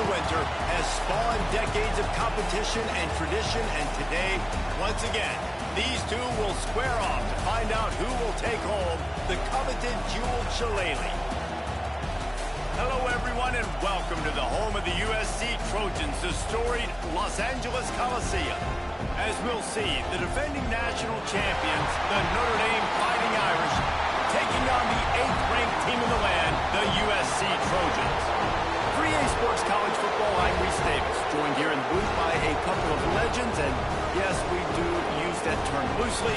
winter has spawned decades of competition and tradition, and today, once again, these two will square off to find out who will take home the coveted jeweled shillelagh. Hello, everyone, and welcome to the home of the USC Trojans, the storied Los Angeles Coliseum. As we'll see, the defending national champions, the Notre Dame Fighting Irish, taking on the 8th-ranked team in the land, the USC Trojans. 3A Sports College Football, I'm Reese Davis, joined here in the booth by a couple of legends, and yes, we do use that term loosely.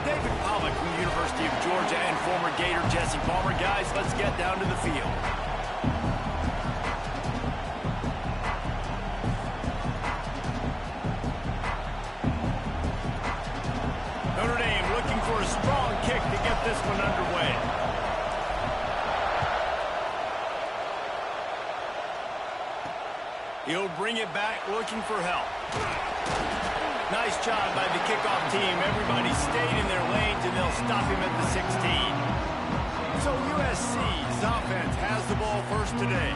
David Pollock from the University of Georgia and former Gator Jesse Palmer. Guys, let's get down to the field. Notre Dame looking for a strong kick to get this one underway. He'll bring it back looking for help. Nice job by the kickoff team. Everybody stayed in their lanes, and they'll stop him at the 16. So USC's offense has the ball first today.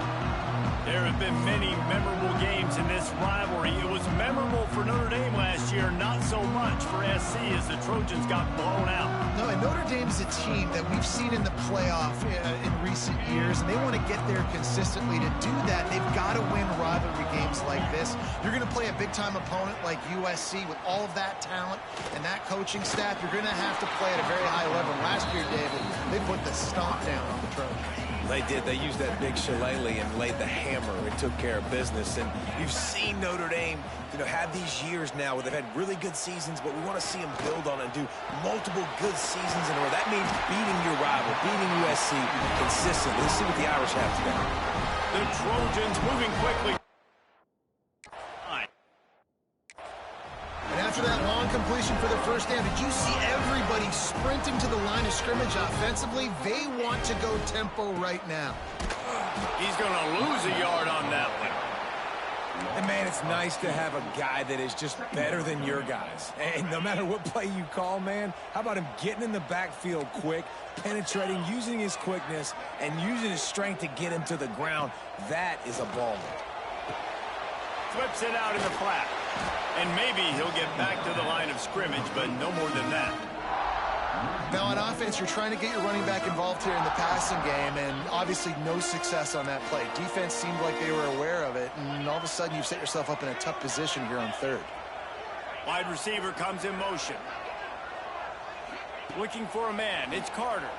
There have been many memorable games in this rivalry. It was memorable for Notre Dame last year, not so much for SC as the Trojans got blown out. No, and Notre Dame's a team that we've seen in the playoff in recent years, and they want to get there consistently. To do that, they've got to win rivalry games like this. You're going to play a big-time opponent like USC with all of that talent and that coaching staff. You're going to have to play at a very high level. Last year, David, they put the stomp down on the Trojans. They did. They used that big shillelagh and laid the hammer and took care of business. And you've seen Notre Dame, have these years now where they've had really good seasons, but we want to see them build on and do multiple good seasons in a row. That means beating your rival, beating USC consistently. Let's see what the Irish have today. The Trojans moving quickly. And after that long completion for the first down, did you see everybody sprinting to the line of scrimmage offensively? They want to go tempo right now. He's going to lose a yard on that one. And, man, it's nice to have a guy that is just better than your guys. And no matter what play you call, man, how about him getting in the backfield quick, penetrating, using his quickness, and using his strength to get him to the ground? That is a baller. Flips it out in the flat. And maybe he'll get back to the line of scrimmage, but no more than that. Now on offense, you're trying to get your running back involved here in the passing game, and obviously no success on that play. Defense seemed like they were aware of it, and all of a sudden you've set yourself up in a tough position here on third. Wide receiver comes in motion. Looking for a man. It's Carter.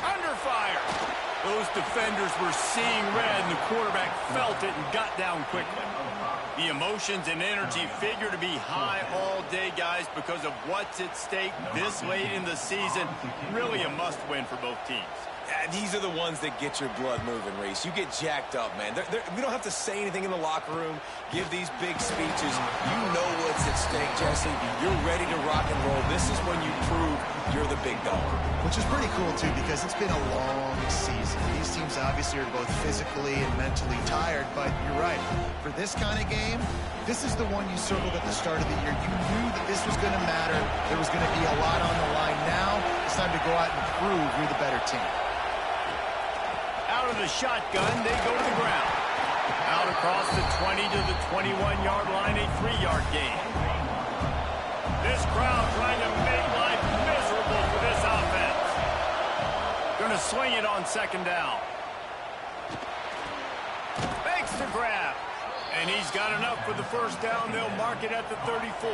Under fire. Those defenders were seeing red, and the quarterback felt it and got down quickly. The emotions and energy figure to be high all day, guys, because of what's at stake this late in the season. Really a must-win for both teams. These are the ones that get your blood moving, Reese. You get jacked up, man. We don't have to say anything in the locker room, give these big speeches. You know what's at stake, Jesse. You're ready to rock and roll. This is when you prove you're the big dog. Which is pretty cool, too, because it's been a long season. These teams obviously are both physically and mentally tired, but you're right. For this kind of game, this is the one you circled at the start of the year. You knew that this was going to matter. There was going to be a lot on the line. Now it's time to go out and prove you're the better team. Out of the shotgun, they go to the ground. Out across the 20 to the 21-yard line, a 3-yard gain. This crowd trying to make life miserable for this offense. Going to swing it on second down. Makes the grab. And he's got enough for the first down. They'll mark it at the 34.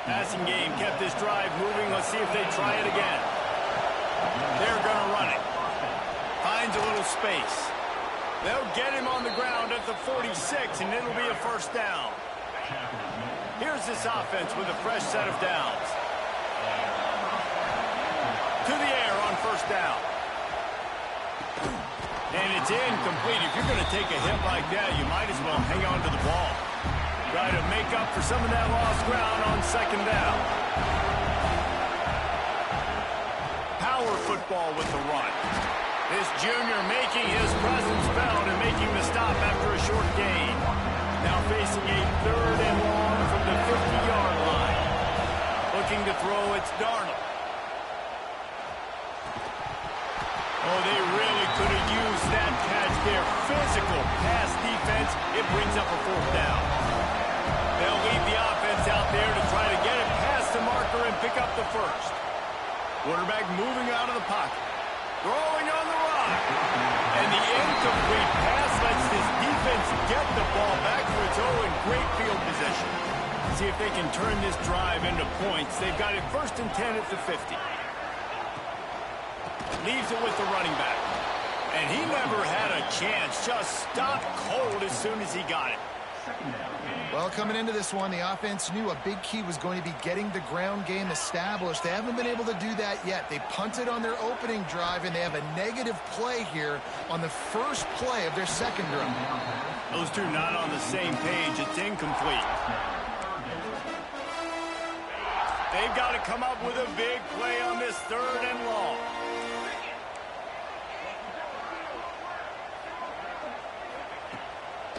Passing game kept this drive moving. Let's see if they try it again. They're going to run it. Finds a little space. They'll get him on the ground at the 46, and it'll be a first down. Here's this offense with a fresh set of downs. To the air on first down. And it's incomplete. If you're going to take a hit like that, you might as well hang on to the ball. Try to make up for some of that lost ground on second down. Power football with the run. This junior making his presence felt and making the stop after a short gain. Now facing a 3rd and long from the 50-yard line. Looking to throw, it's Darnold. Oh, they really could have used their physical pass defense, it brings up a fourth down. They'll leave the offense out there to try to get it past the marker and pick up the first. Quarterback moving out of the pocket. Throwing on the run. And the incomplete pass lets this defense get the ball back to its own in great field position. See if they can turn this drive into points. They've got it 1st and 10 at the 50. Leaves it with the running back. And he never had a chance. Just stopped cold as soon as he got it. Well, coming into this one, the offense knew a big key was going to be getting the ground game established. They haven't been able to do that yet. They punted on their opening drive, and they have a negative play here on the first play of their second drive. Those two not on the same page. It's incomplete. They've got to come up with a big play on this 3rd and long.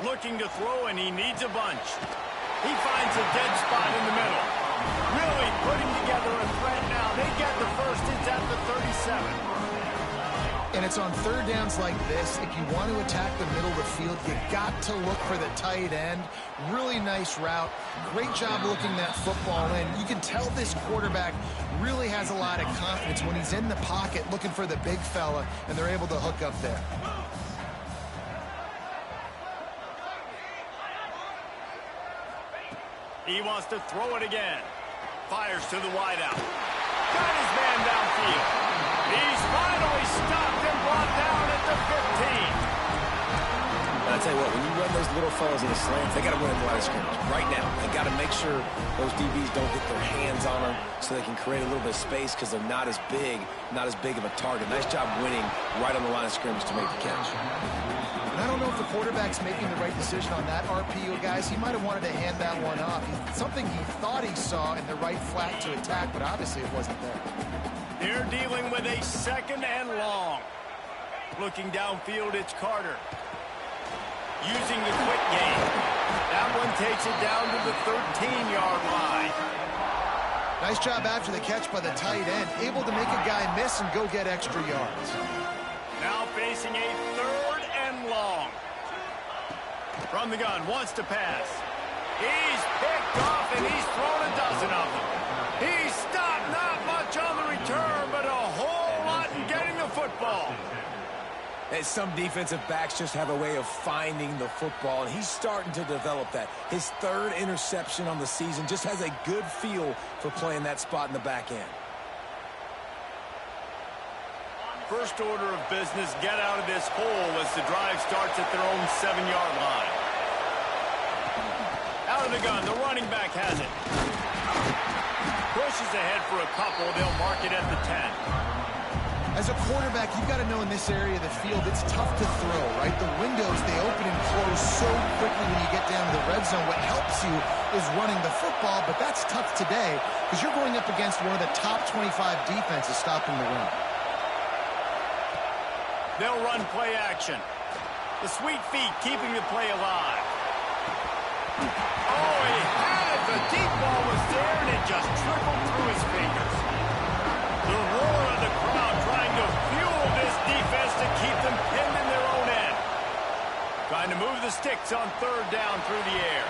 Looking to throw, and he needs a bunch. He finds a dead spot in the middle. Really putting together a threat now. They get the first. It's at the 37. And it's on 3rd downs like this. If you want to attack the middle of the field, you got to look for the tight end. Really nice route. Great job looking that football in. You can tell this quarterback really has a lot of confidence when he's in the pocket looking for the big fella, and they're able to hook up there. He wants to throw it again. Fires to the wideout. Got his man downfield. He's finally stopped and brought down at the 15. I'll tell you what, when you run those little fellas in the slants, they got to win at the line of scrimmage. Right now, they got to make sure those DBs don't get their hands on them so they can create a little bit of space because they're not as big of a target. Nice job winning right on the line of scrimmage to make the catch. And I don't know if the quarterback's making the right decision on that RPO, guys. He might have wanted to hand that one off. Something he thought he saw in the right flat to attack, but obviously it wasn't there. They're dealing with a 2nd and long. Looking downfield, it's Carter. Using the quick game. That one takes it down to the 13-yard line. Nice job after the catch by the tight end. Able to make a guy miss and go get extra yards. Now facing a 3rd and long. From the gun, wants to pass. He's picked off and he's thrown a dozen of them. He's stopped, not much on the return, but a whole lot in getting the football. And some defensive backs just have a way of finding the football, and he's starting to develop that. His 3rd interception on the season, just has a good feel for playing that spot in the back end. First order of business, get out of this hole as the drive starts at their own 7-yard line. Out of the gun, the running back has it. Pushes ahead for a couple, they'll mark it at the 10. As a quarterback, you've got to know in this area of the field, it's tough to throw, right? The windows, they open and close so quickly when you get down to the red zone. What helps you is running the football, but that's tough today because you're going up against one of the top 25 defenses stopping the run. They'll run play action. The sweet feet keeping the play alive. Oh, he had it. The deep ball was there, and it just trickled through his fingers. The roar of the crowd trying to fuel this defense to keep them pinned in their own end. Trying to move the sticks on 3rd down through the air.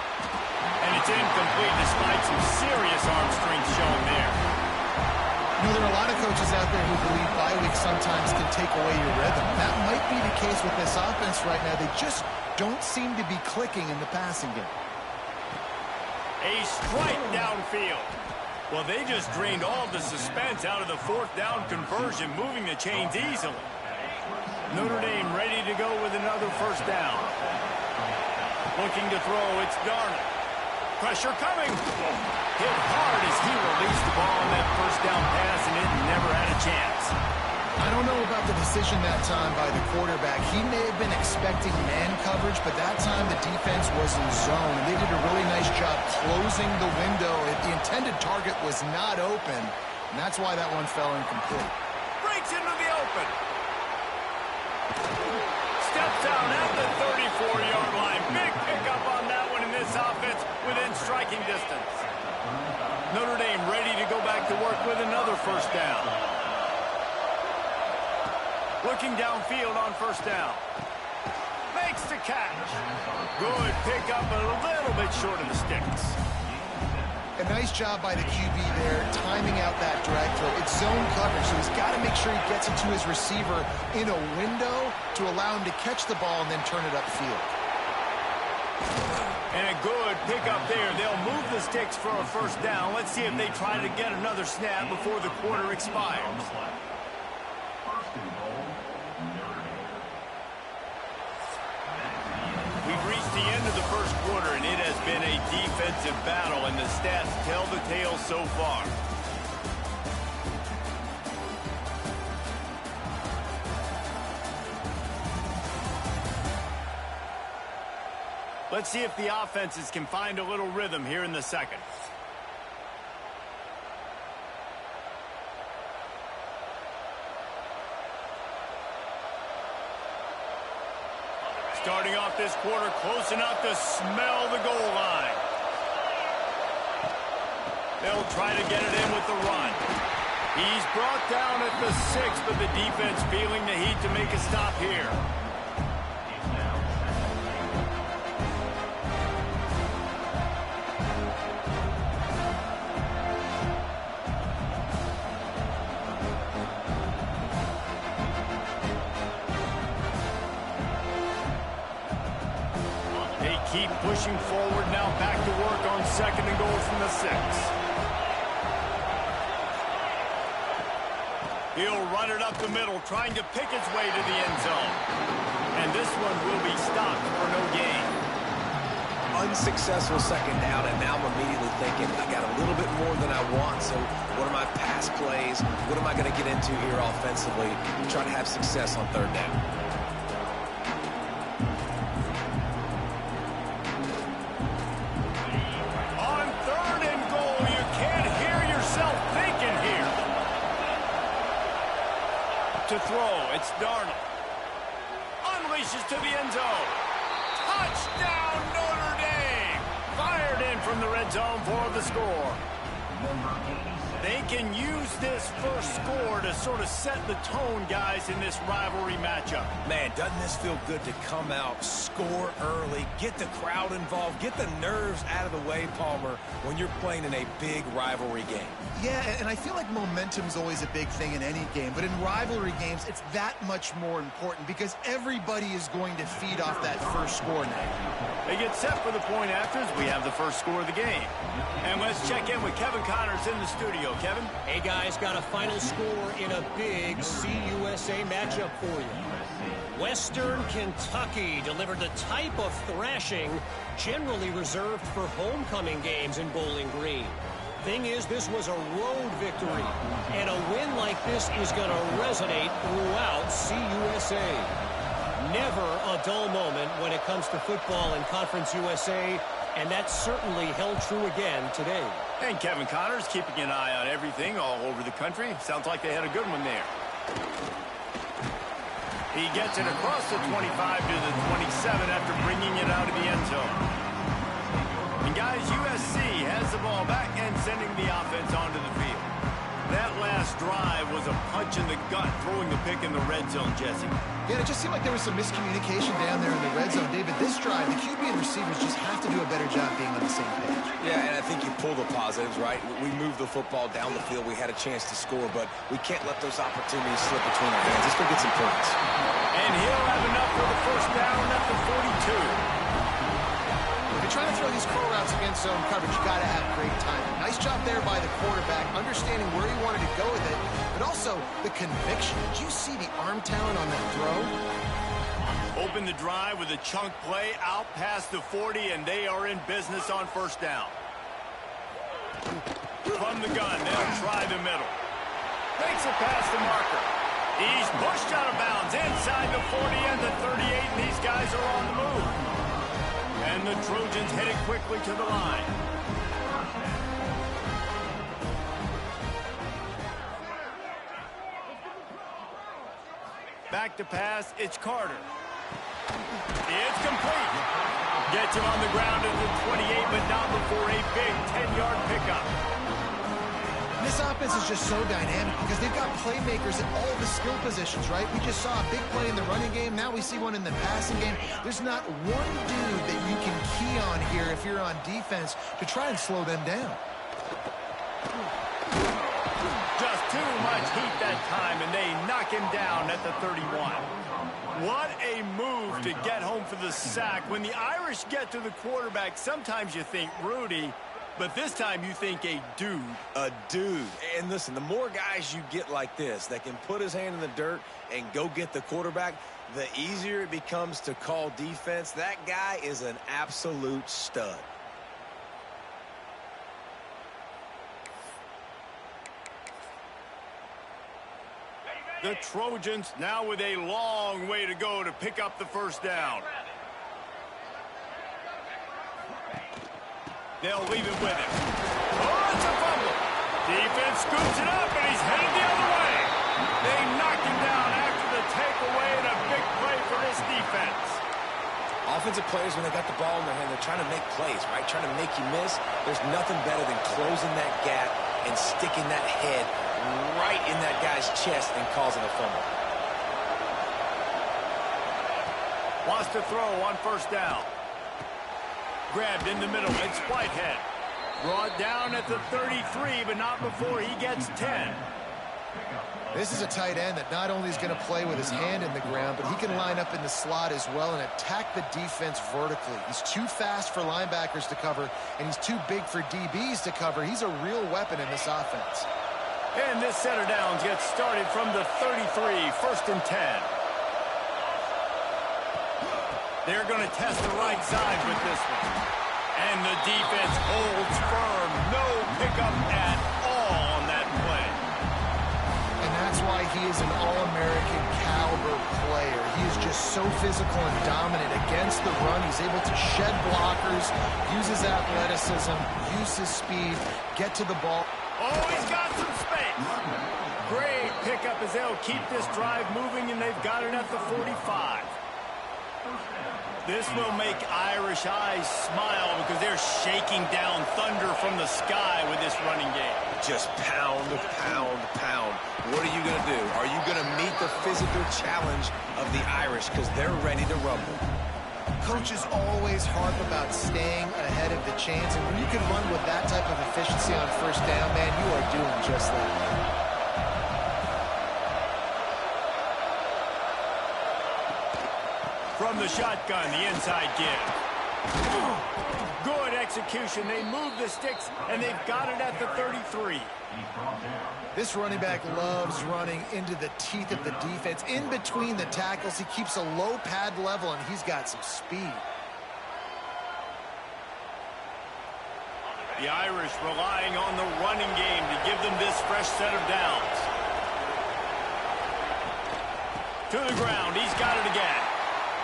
And it's incomplete despite some serious arm strength shown there. You know, there are a lot of coaches out there who believe bye weeks sometimes can take away your rhythm. That might be the case with this offense right now. They just don't seem to be clicking in the passing game. A strike downfield. Well, they just drained all the suspense out of the 4th down conversion, moving the chains easily. Notre Dame ready to go with another 1st down. Looking to throw, it's Darnold. Pressure coming. Hit hard as he released the ball on that 1st down pass, and it never had a chance. I don't know about the decision that time by the quarterback. He may have been expecting man coverage, but that time the defense was in zone. They did a really nice job closing the window. The intended target was not open, and that's why that one fell incomplete. Breaks into the open. Steps down at the 34-yard line. Big pickup on that one in this offense within striking distance. Notre Dame ready to go back to work with another 1st down. Looking downfield on 1st down. Makes the catch. Good pickup, a little bit short of the sticks. A nice job by the QB there, timing out that drag throw. It's zone coverage, so he's got to make sure he gets it to his receiver in a window to allow him to catch the ball and then turn it upfield. And a good pickup there. They'll move the sticks for a first down. Let's see if they try to get another snap before the quarter expires. We've reached the end of the first quarter, and it has been a defensive battle, and the stats tell the tale so far. Let's see if the offenses can find a little rhythm here in the second. Starting off this quarter close enough to smell the goal line. They'll try to get it in with the run. He's brought down at the 6, but the defense feeling the heat to make a stop here. Keep pushing forward now, back to work on 2nd and goal from the 6. He'll run it up the middle, trying to pick his way to the end zone. And this one will be stopped for no gain. Unsuccessful 2nd down, and now I'm immediately thinking, I got a little bit more than I want, so what are my pass plays? What am I going to get into here offensively to try to have success on 3rd down? To throw, it's Darnold. Unleashes to the end zone. Touchdown, Notre Dame! Fired in from the red zone for the score. They can use this first score to sort of set the tone, guys, in this rivalry matchup. Man, doesn't this feel good to come out, score early, get the crowd involved, get the nerves out of the way, Palmer, when you're playing in a big rivalry game? Yeah, and I feel like momentum's always a big thing in any game, but in rivalry games, it's that much more important because everybody is going to feed off that first score now. They get set for the point afters. We have the first score of the game. And let's check in with Kevin Connors in the studio. Kevin? Hey, guys, got a final score in a big CUSA matchup for you. Western Kentucky delivered the type of thrashing generally reserved for homecoming games in Bowling Green. Thing is, this was a road victory, and a win like this is going to resonate throughout CUSA. Never a dull moment when it comes to football in Conference USA, and that certainly held true again today. And Kevin Connors keeping an eye on everything all over the country. Sounds like they had a good one there. He gets it across the 25 to the 27 after bringing it out of the end zone. And guys, USC has the ball back and sending the offense onto the field. That last drive was a punch in the gut, throwing the pick in the red zone, Jesse. Yeah, it just seemed like there was some miscommunication down there in the red zone. David, this drive, the QB and receivers just have to do a better job being on the same page. Yeah, and I think you pull the positives, right? We moved the football down the field. We had a chance to score, but we can't let those opportunities slip between our hands. Let's go get some points. And he'll have enough for the first down at the 42. If you're trying to throw these curl routes against zone coverage, you got to have great timing. Nice job there by the quarterback, understanding where he wanted to go with it, but also the conviction. Did you see the arm talent on that throw? Open the drive with a chunk play out past the 40, and they are in business on first down. From the gun, they'll try the middle. Makes it past the marker. He's pushed out of bounds inside the 40 and the 38, and these guys are on the move. And the Trojans headed quickly to the line. Back to pass, it's Carter. It's complete. Gets him on the ground at the 28, but not before a big 10-yard pickup. This offense is just so dynamic because they've got playmakers at all the skill positions, right? We just saw a big play in the running game. Now we see one in the passing game. There's not one dude that you can key on here if you're on defense to try and slow them down. Just too much heat that time, and they knock him down at the 31. What a move to get home for the sack. When the Irish get to the quarterback, sometimes you think Rudy, but this time you think a dude. A dude. And listen, the more guys you get like this that can put his hand in the dirt and go get the quarterback, the easier it becomes to call defense. That guy is an absolute stud. The Trojans now with a long way to go to pick up the first down. They'll leave it with him. Oh, it's a fumble. Defense scoops it up, and he's headed the other way. They knock him down after the takeaway, and a big play for this defense. Offensive players, when they got the ball in their hand, they're trying to make plays, right? Trying to make you miss. There's nothing better than closing that gap and sticking that head right in that guy's chest and causing a fumble. Wants to throw on first down. Grabbed in the middle. It's Whitehead. Brought down at the 33, but not before he gets 10. This is a tight end that not only is going to play with his hand in the ground, but he can line up in the slot as well and attack the defense vertically. He's too fast for linebackers to cover, and he's too big for DBs to cover. He's a real weapon in this offense. And this set of downs gets started from the 33, first and 10. They're going to test the right side with this one. And the defense holds firm. No pickup at all on that play. And that's why he is an All-American caliber player. He is just so physical and dominant against the run. He's able to shed blockers, use his athleticism, use his speed, get to the ball. Oh, he's got some space. Great pickup as they'll keep this drive moving, and they've got it at the 45. This will make Irish eyes smile because they're shaking down thunder from the sky with this running game. Just pound, pound, pound. What are you going to do? Are you going to meet the physical challenge of the Irish because they're ready to rumble? Coaches always harp about staying ahead of the chains, and when you can run with that type of efficiency on first down, man, you are doing just that. From the shotgun, the inside give. Good execution. They move the sticks, and they've got it at the 33. This running back loves running into the teeth of the defense. In between the tackles, he keeps a low pad level, and he's got some speed. The Irish relying on the running game to give them this fresh set of downs. To the ground. He's got it again.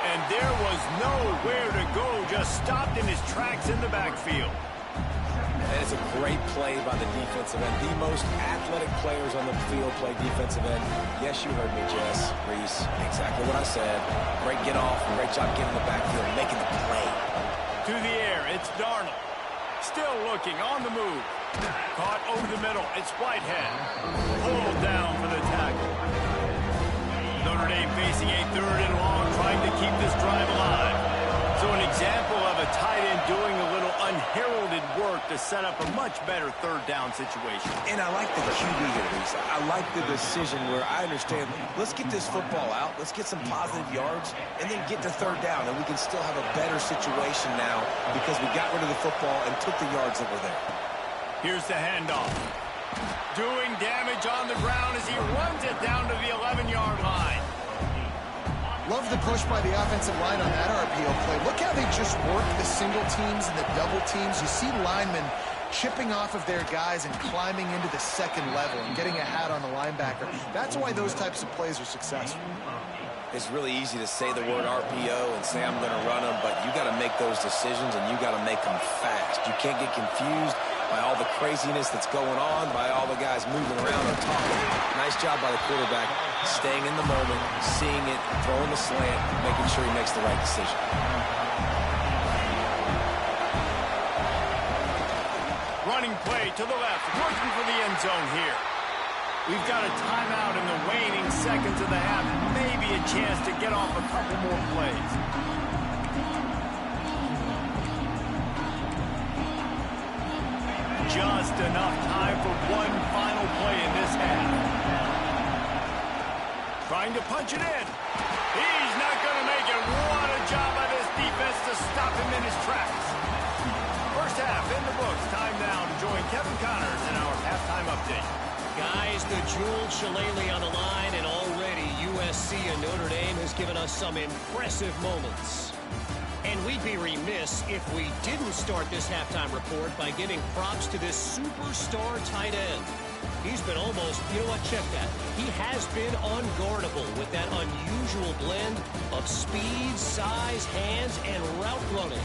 And there was nowhere to go, just stopped in his tracks in the backfield. And it's a great play by the defensive end. The most athletic players on the field play defensive end. Yes, you heard me, Jess, Reese. Exactly what I said. Great get off, great job getting the backfield, making the play. To the air, it's Darnold. Still looking, on the move. Caught over the middle, it's Whitehead. Pulled down for the tackle. Notre Dame facing a third and long, trying to keep this drive alive. So an example of a tight end doing a little unheralded work to set up a much better third down situation. And I like the QB here, Lisa. I like the decision where I understand, let's get this football out, let's get some positive yards, and then get to third down, and we can still have a better situation now because we got rid of the football and took the yards that were there. Here's the handoff. Doing damage on the ground as he runs it down to the 11-yard line. Love the push by the offensive line on that RPO play. Look how they just work the single teams and the double teams. You see linemen chipping off of their guys and climbing into the second level and getting a hat on the linebacker. That's why those types of plays are successful. It's really easy to say the word RPO and say I'm going to run them, but you got to make those decisions and you got to make them fast. You can't get confused by all the craziness that's going on, by all the guys moving around and talking. Nice job by the quarterback, staying in the moment, seeing it, throwing the slant, making sure he makes the right decision. Running play to the left, working for the end zone here. We've got a timeout in the waning seconds of the half. Maybe a chance to get off a couple more plays. Just enough time for one final play in this half. Trying to punch it in. He's not going to make it. What a job by this defense to stop him in his tracks. First half in the books. Time now to join Kevin Connors in our halftime update. Guys, the Jewel Shillelagh on the line, and already USC and Notre Dame has given us some impressive moments. And we'd be remiss if we didn't start this halftime report by giving props to this superstar tight end. He's been almost, you know what, check that. He has been unguardable with that unusual blend of speed, size, hands, and route running.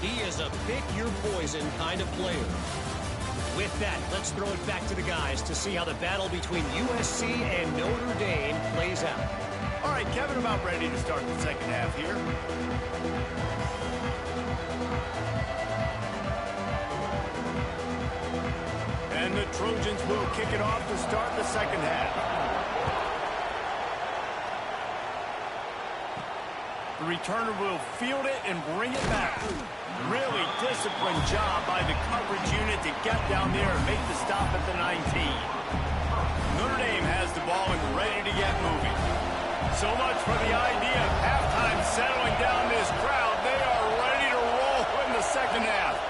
He is a pick-your-poison kind of player. With that, let's throw it back to the guys to see how the battle between USC and Notre Dame plays out. All right, Kevin, about ready to start the second half here. And the Trojans will kick it off to start the second half. The returner will field it and bring it back. Really disciplined job by the coverage unit to get down there and make the stop at the 19. Notre Dame has the ball and ready to get moving. So much for the idea of halftime settling down this crowd. They are ready to roll in the second half.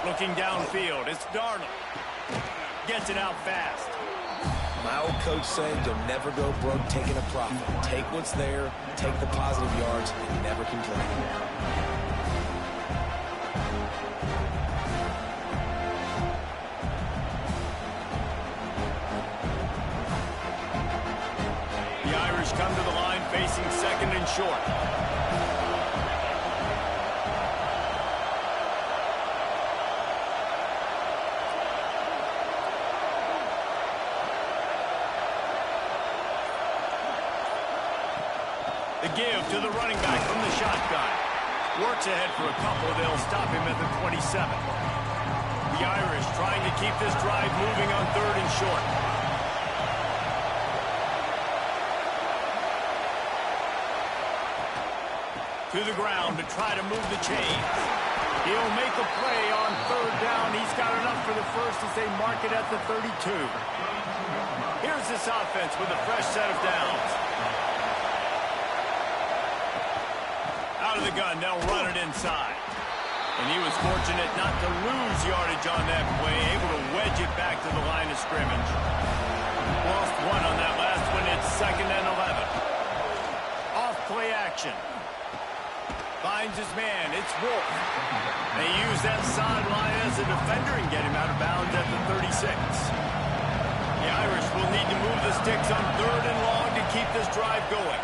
Looking downfield, it's Darnold. Gets it out fast. My old coach said you'll never go broke taking a profit. Take what's there, take the positive yards, and never complain. The Irish come to the line facing second and short. The give to the running back from the shotgun. Works ahead for a couple. They'll stop him at the 27. The Irish trying to keep this drive moving on third and short. To the ground to try to move the chains. He'll make a play on third down. He's got enough for the first as they mark it at the 32. Here's this offense with a fresh set of downs. Out of the gun, they'll run it inside. And he was fortunate not to lose yardage on that play, able to wedge it back to the line of scrimmage. Lost one on that last one. It's second and 11. Off play action. Finds his man. It's Wolf. They use that sideline as a defender and get him out of bounds at the 36. The Irish will need to move the sticks on third and long to keep this drive going.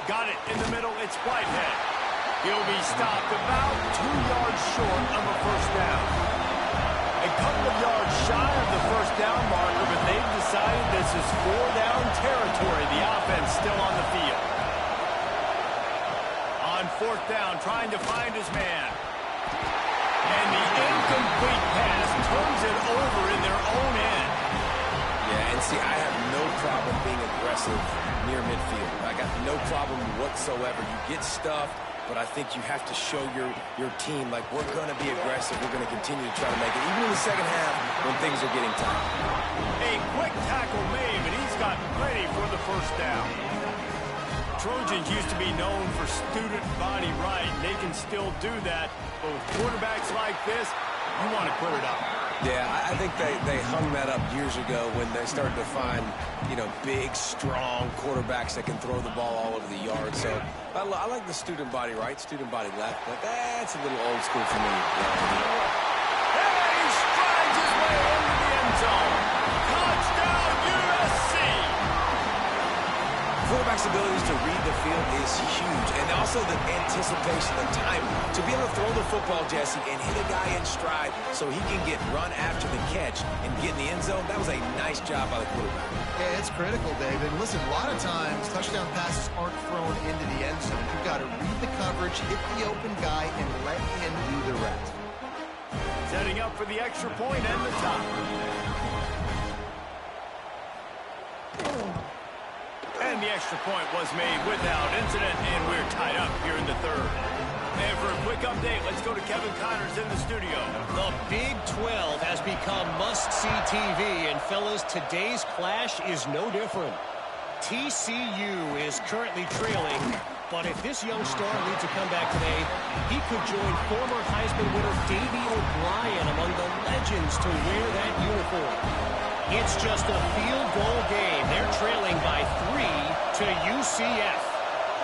Got it in the middle. It's Whitehead. He'll be stopped about 2 yards short of a first down. A couple of yards shy of the first down marker, but they've decided this is 4-down territory. The offense still on the field. On fourth down, trying to find his man. And the incomplete pass turns it over in their own end. Yeah, and see, I have no problem being aggressive near midfield. I got no problem whatsoever. You get stuffed, but I think you have to show your team, like, we're going to be aggressive. We're going to continue to try to make it, even in the second half when things are getting tight. A quick tackle made, but he's got plenty for the first down. Trojans used to be known for student body right. They can still do that, but with quarterbacks like this, you want to put it up. Yeah, I think they hung that up years ago when they started to find, you know, big, strong quarterbacks that can throw the ball all over the yard. So I like the student body right, student body left, but that's a little old school for me. And he strides his way into the end zone. Touchdown, USC! Quarterback's abilities to read the field is huge, and also the anticipation, the time to be able to throw the football, Jesse, and hit a guy in stride so he can get run after the catch and get in the end zone. That was a nice job by the quarterback. Yeah, it's critical, David. Listen, a lot of times touchdown passes aren't thrown into the end zone. You've got to read the coverage, hit the open guy, and let him do the rest. Setting up for the extra point and the top. And the extra point was made without incident, and we're tied up here in the third. And for a quick update, let's go to Kevin Connors in the studio. The Big 12 has become must-see TV, and fellas, today's clash is no different. TCU is currently trailing, but if this young star leads a comeback today, he could join former Heisman winner Davey O'Brien among the legends to wear that uniform. It's just a field goal game. They're trailing by 3 to UCF.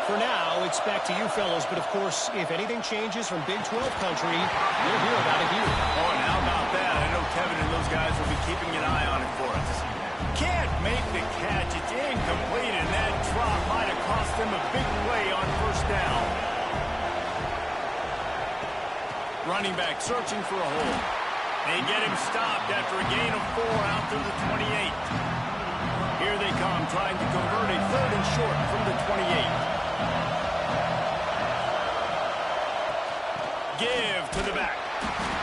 For now, it's back to you fellas, but of course, if anything changes from Big 12 country, we'll hear about it here. Oh, and how about that? I know Kevin and those guys will be keeping an eye on it for us. Can't make the catch. It's incomplete, and that drop might have cost them a big play on first down. Running back searching for a hole. They get him stopped after a gain of 4 out to the 28. Here they come, trying to convert a third and short from the 28. Give to the back.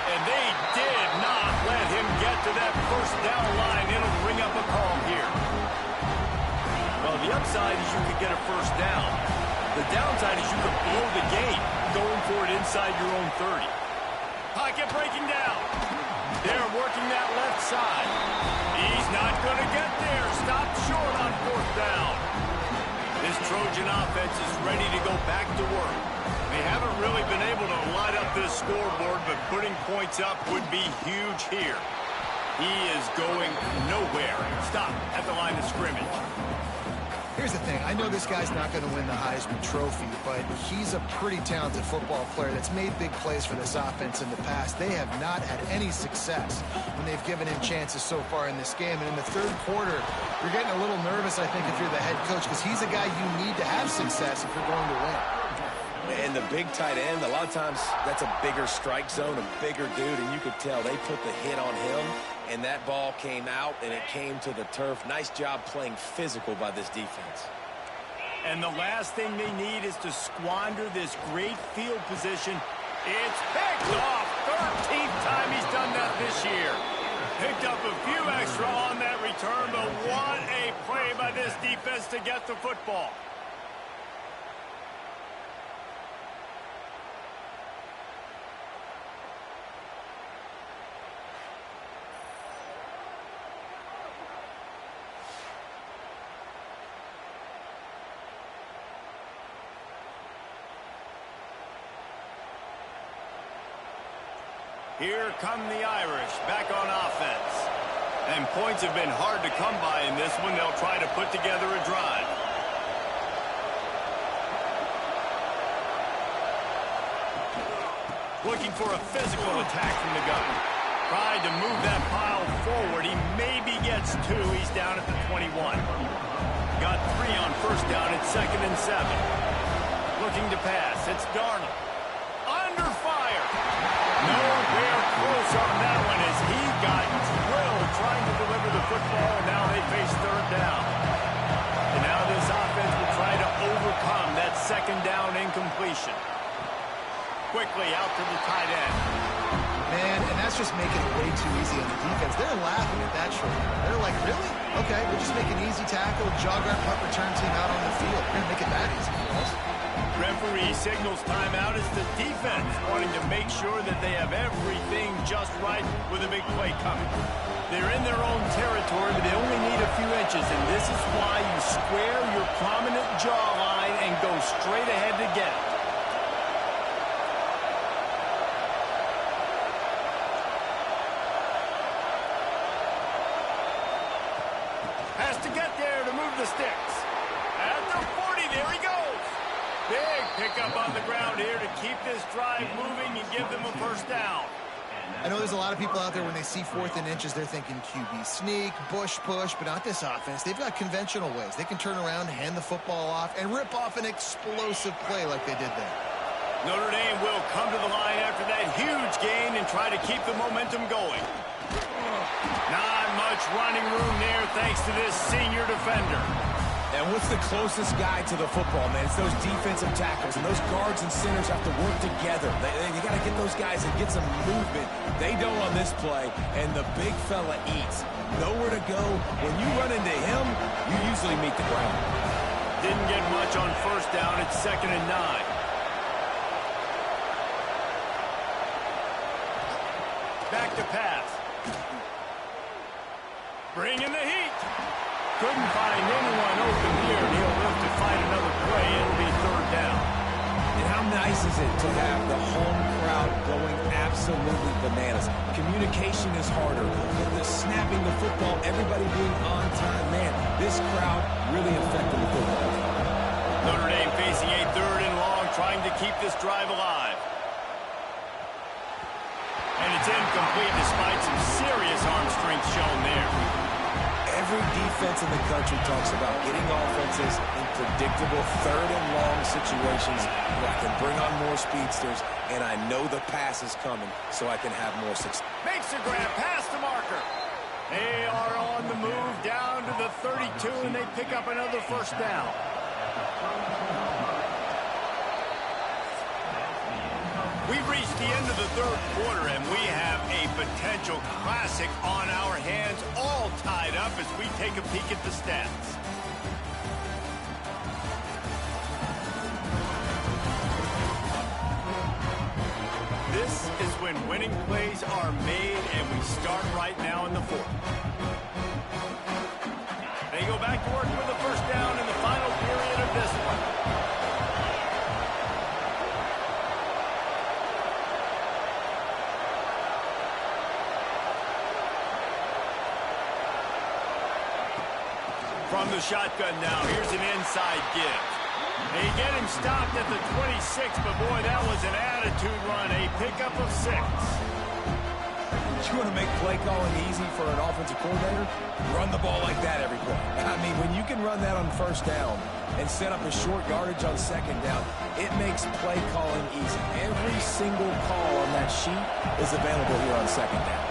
And they did not let him get to that first down line. It'll bring up a call here. Well, the upside is you could get a first down. The downside is you could blow the game going for it inside your own 30. Pocket breaking down. They're working that left side. He's not going to get there. Stopped short on fourth down. This Trojan offense is ready to go back to work. They haven't really been able to light up this scoreboard, but putting points up would be huge here. He is going nowhere. Stop at the line of scrimmage. Here's the thing. I know this guy's not going to win the Heisman Trophy, but he's a pretty talented football player that's made big plays for this offense in the past. They have not had any success when they've given him chances so far in this game. And in the third quarter, you're getting a little nervous, I think, if you're the head coach, because he's a guy you need to have success if you're going to win. And the big tight end, a lot of times that's a bigger strike zone, a bigger dude, and you could tell they put the hit on him, and that ball came out, and it came to the turf. Nice job playing physical by this defense. And the last thing they need is to squander this great field position. It's picked off. 13th time he's done that this year. Picked up a few extra on that return, but what a play by this defense to get the football. Here come the Irish back on offense. And points have been hard to come by in this one. They'll try to put together a drive. Looking for a physical attack from the gun. Tried to move that pile forward. He maybe gets 2. He's down at the 21. Got 3 on first down. It's 2nd and 7. Looking to pass. It's Darnold. Under fire. Nowhere close on that one as he got drilled trying to deliver the football, and now they face third down. And now this offense will try to overcome that second down incompletion. Quickly out to the tight end. Man, and that's just making it way too easy on the defense. They're laughing at that short. They're like, really? Okay, we'll just make an easy tackle, jog our punt return team out on the field. We're going to make it that easy, guys. Referee signals timeout as the defense wanting to make sure that they have everything just right with a big play coming. They're in their own territory, but they only need a few inches, and this is why you square your prominent jawline and go straight ahead to get it. Has to get there to move the sticks. At the 40, there he goes. Big pickup on the ground here to keep this drive moving and give them a first down. I know there's a lot of people out there when they see 4th and inches, they're thinking QB sneak, bush push, but not this offense. They've got conventional ways. They can turn around, hand the football off, and rip off an explosive play like they did there. Notre Dame will come to the line after that huge gain and try to keep the momentum going. Not much running room there thanks to this senior defender. And what's the closest guy to the football, man? It's those defensive tackles, and those guards and centers have to work together. They got to get those guys and get some movement. They don't on this play, and the big fella eats. Nowhere to go. When you run into him, you usually meet the ground. Didn't get much on first down. It's 2nd and 9. Back to pass. Bringing the heat. Couldn't find anyone open here, and he'll live to find another play. It'll be 3rd down. And how nice is it to have the home crowd going absolutely bananas? Communication is harder. The snapping the football, everybody being on time. Man, this crowd really affecting the football. Notre Dame facing a 3rd and long, trying to keep this drive alive. And it's incomplete despite some serious arm strength shown there. Every defense in the country talks about getting offenses in predictable 3rd and long situations where I can bring on more speedsters, and I know the pass is coming, so I can have more success. Makes a grab past the marker. They are on the move down to the 32, and they pick up another 1st down. We've reached the end of the 3rd quarter, and we have a potential classic on our hands, all tied up as we take a peek at the stats. This is when winning plays are made, and we start right now in the 4th. They go back to work with the 1st down in the final period of this one. From the shotgun now, here's an inside give. They get him stopped at the 26, but boy, that was an attitude run, a pickup of 6. You want to make play calling easy for an offensive coordinator? Run the ball like that every play. I mean, when you can run that on 1st down and set up a short yardage on 2nd down, it makes play calling easy. Every single call on that sheet is available here on 2nd down.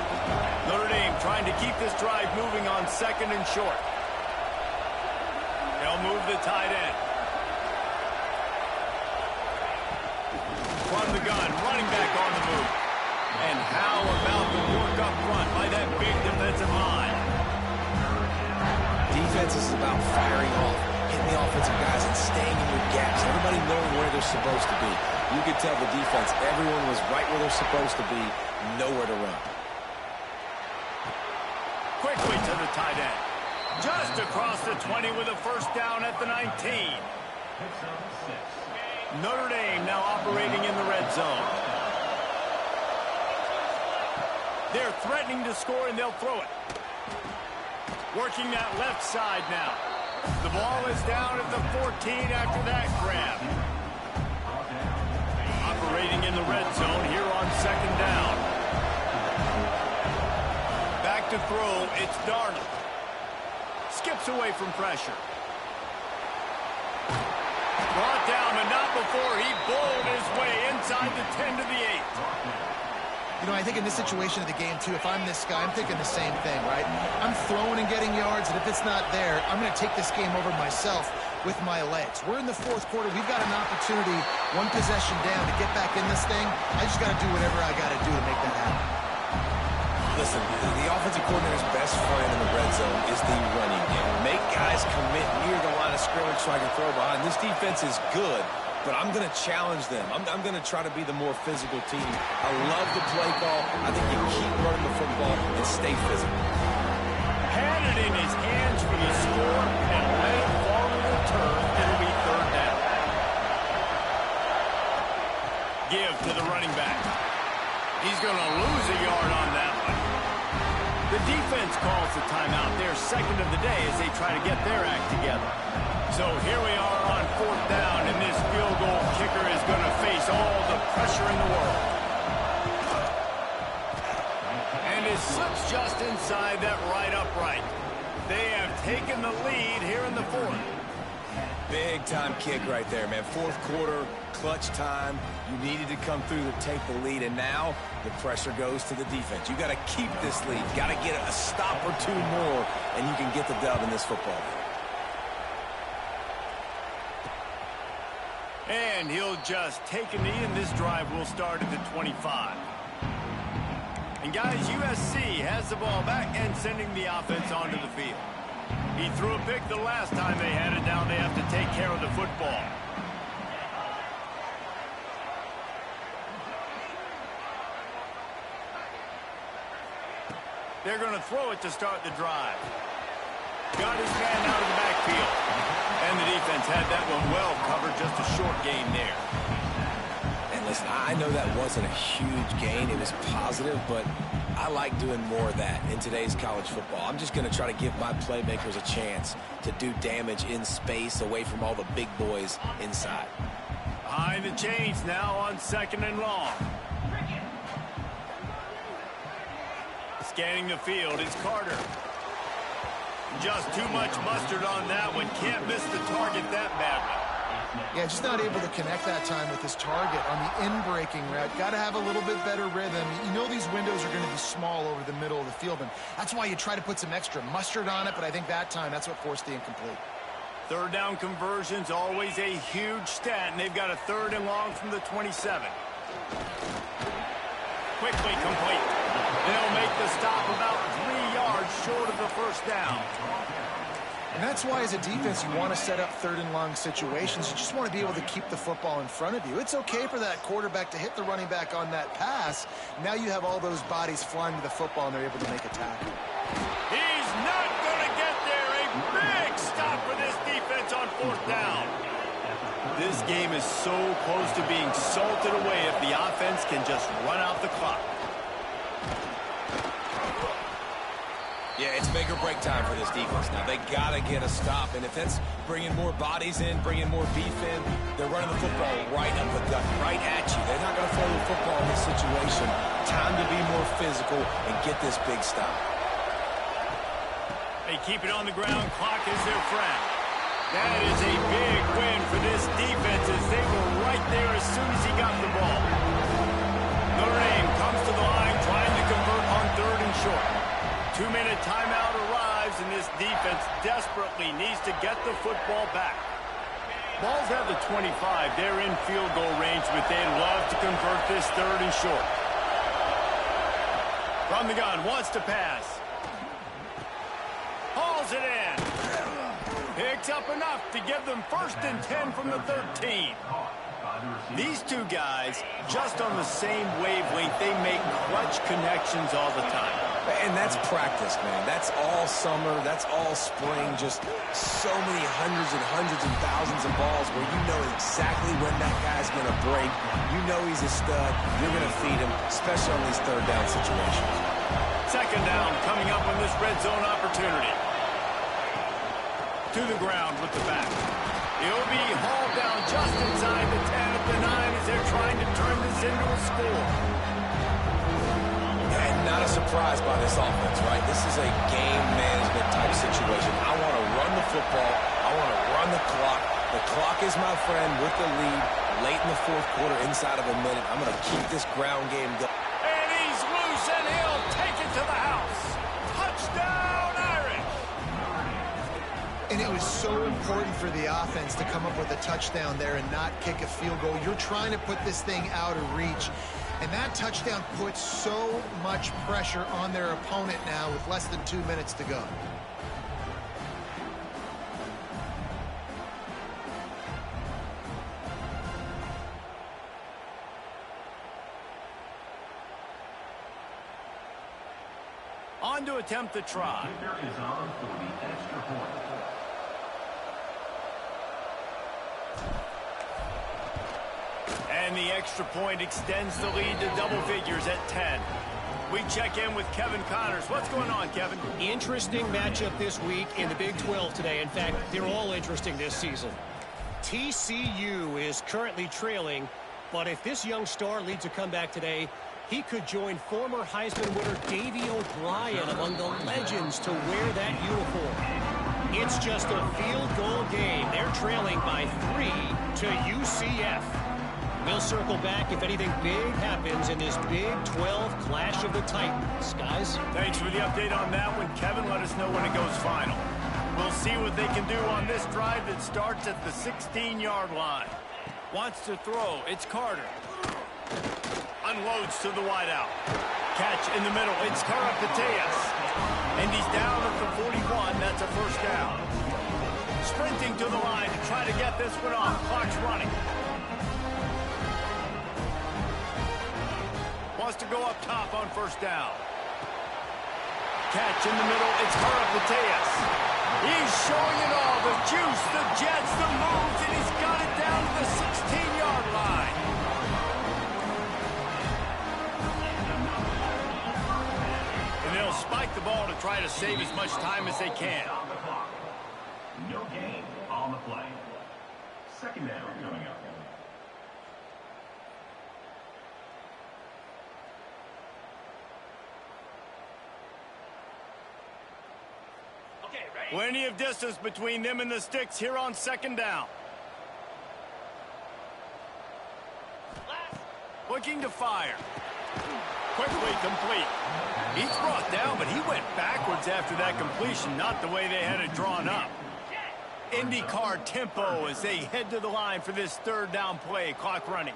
Notre Dame trying to keep this drive moving on 2nd and short. They'll move the tight end. From the gun, running back on the move. And how about the work up front by that big defensive line? Defense is about firing off, hitting the offensive guys and staying in your gaps. Everybody knowing where they're supposed to be. You could tell the defense, everyone was right where they're supposed to be, nowhere to run. Quickly to the tight end. Just across the 20 with a 1st down at the 19. Notre Dame now operating in the red zone. They're threatening to score, and they'll throw it. Working that left side now. The ball is down at the 14 after that grab. Operating in the red zone here on 2nd down. Back to throw, it's Darnold. Skips away from pressure. Brought down, but not before he bowled his way inside the 10 to the 8. You know, I think in this situation of the game, too, if I'm this guy, I'm thinking the same thing, right? I'm throwing and getting yards, and if it's not there, I'm going to take this game over myself with my legs. We're in the 4th quarter. We've got an opportunity, 1 possession down, to get back in this thing. I just got to do whatever I got to do to make that happen. Listen, the offensive coordinator's best friend in the red zone is the running game. Make guys commit near the line of scrimmage so I can throw behind. This defense is good, but I'm going to challenge them. I'm going to try to be the more physical team. I love the play call. I think you keep running the football and stay physical. Had it in his hands for the score and let it fall to the turf. It'll be 3rd down. Give to the running back. He's going to lose a yard on that one. The defense calls the timeout. They're 2nd of the day as they try to get their act together. So here we are on 4th down, and this field goal kicker is going to face all the pressure in the world. And it slips just inside that right upright. They have taken the lead here in the 4th. Big-time kick right there, man. 4th quarter, clutch time. You needed to come through to take the lead, and now the pressure goes to the defense. You got to keep this lead. Got to get a stop or 2 more, and you can get the dub in this football game. And he'll just take a knee, and this drive will start at the 25. And guys, USC has the ball back and sending the offense onto the field. He threw a pick the last time they had it. Now they have to take care of the football. They're going to throw it to start the drive. Got his man out of the backfield. And the defense had that one well covered. Just a short gain there. And listen, I know that wasn't a huge gain. It was positive, but I like doing more of that in today's college football. I'm just going to try to give my playmakers a chance to do damage in space away from all the big boys inside. Behind the chains now on 2nd and long. Scanning the field, it's Carter. Just too much mustard on that one. Can't miss the target that badly. Yeah, just not able to connect that time with his target on the in-breaking route. Got to have a little bit better rhythm. You know these windows are going to be small over the middle of the field, and that's why you try to put some extra mustard on it, but I think that time that's what forced the incomplete. 3rd down conversion's always a huge stat, and they've got a 3rd and long from the 27. Quickly complete. They'll make the stop about 3 yards short of the 1st down. And that's why, as a defense, you want to set up 3rd and long situations. You just want to be able to keep the football in front of you. It's okay for that quarterback to hit the running back on that pass. Now you have all those bodies flying to the football, and they're able to make a tackle. He's not going to get there. A big stop for this defense on 4th down. This game is so close to being salted away if the offense can just run out the clock. Yeah, it's make or break time for this defense. Now, they got to get a stop. And if that's bringing more bodies in, bringing more beef in, they're running the football right up the gut, right at you. They're not going to throw the football in this situation. Time to be more physical and get this big stop. They keep it on the ground. Clock is their friend. That is a big win for this defense as they were right there as soon as he got the ball. Notre Dame comes to the line trying to convert on 3rd and short. 2-minute timeout arrives, and this defense desperately needs to get the football back. Ball's at the 25. They're in field goal range, but they'd love to convert this 3rd and short. From the gun, wants to pass. Hauls it in. Picks up enough to give them 1st and 10 from the 13. These two guys, just on the same wavelength, they make clutch connections all the time. And that's practice, man. That's all summer. That's all spring. Just so many hundreds and thousands of balls where you know exactly when that guy's going to break. You know he's a stud. You're going to feed him, especially on these 3rd down situations. 2nd down coming up on this red zone opportunity. To the ground with the back. He'll be hauled down just inside the 10 at the 9 as they're trying to turn this into a score. And not a surprise by this offense, right? This is a game management type situation. I want to run the football. I want to run the clock. The clock is my friend with the lead. Late in the 4th quarter, inside of a minute, I'm going to keep this ground game going. And he's loose, and he'll take it to the house. Touchdown, Irish! And it was so important for the offense to come up with a touchdown there and not kick a field goal. You're trying to put this thing out of reach. And that touchdown puts so much pressure on their opponent now with less than 2 minutes to go. On to attempt the try. And the extra point extends the lead to double figures at 10. We check in with Kevin Connors. What's going on, Kevin? Interesting matchup this week in the Big 12 today. In fact, they're all interesting this season. TCU is currently trailing, but if this young star leads a comeback today, he could join former Heisman winner Davey O'Brien among the legends to wear that uniform. It's just a field goal game. They're trailing by 3 to UCF. We'll circle back if anything big happens in this Big 12 Clash of the Titans. Guys? Thanks for the update on that one, Kevin. Let us know when it goes final. We'll see what they can do on this drive that starts at the 16-yard line. Wants to throw. It's Carter. Unloads to the wideout. Catch in the middle. It's Karapateas. And he's down at the 41. That's a first down. Sprinting to the line to try to get this one off. Clock's running. Wants to go up top on first down. Catch in the middle. It's Karapateas. He's showing it all. The juice, the jets, the moves, and he's got it down to the 16-yard line. And they'll spike the ball to try to save as much time as they can. No gain on the play. Second down coming up. Plenty of distance between them and the sticks here on second down. Looking to fire. Quickly complete. He's brought down, but he went backwards after that completion, not the way they had it drawn up. IndyCar tempo as they head to the line for this third down play. Clock running.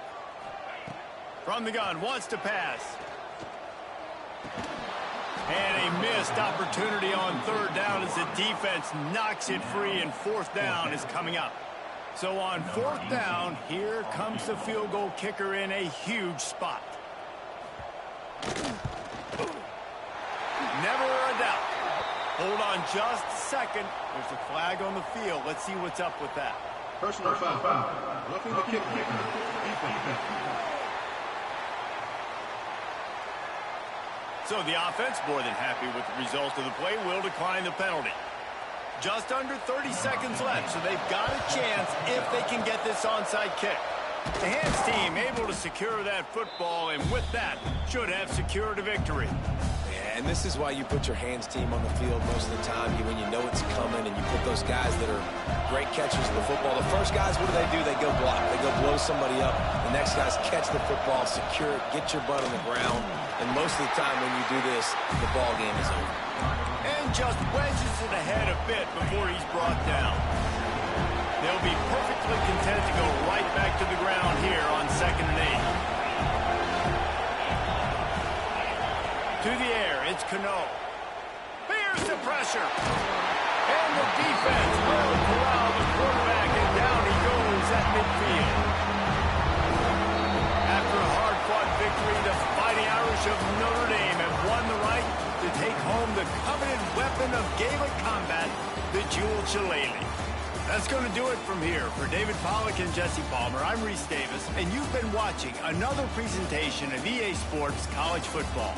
From the gun, wants to pass. And a missed opportunity on third down as the defense knocks it free, and fourth down is coming up. So on fourth down, here comes the field goal kicker in a huge spot. Never a doubt. Hold on just a second. There's a flag on the field. Let's see what's up with that. Personal foul. Roughing the kick. Defense. So the offense, more than happy with the result of the play, will decline the penalty. Just under 30 seconds left, so they've got a chance if they can get this onside kick. The hands team able to secure that football, and with that, should have secured a victory. And this is why you put your hands team on the field most of the time, when you know it's coming, and you put those guys that are great catchers of the football. The first guys, what do? They go block. They go blow somebody up. The next guys catch the football, secure it, get your butt on the ground. And most of the time when you do this, the ball game is over. And just wedges it ahead a bit before he's brought down. They'll be perfectly content to go right back to the ground here on 2nd and 8. To the air, it's Cano. Bears the pressure. And the defense will corral the quarterback, and down he goes at midfield. After a hard-fought victory, the Fighting Irish of Notre Dame have won the right to take home the coveted weapon of Gaelic combat, the Jewel Shillelagh. That's going to do it from here. For David Pollack and Jesse Palmer, I'm Reese Davis, and you've been watching another presentation of EA Sports College Football.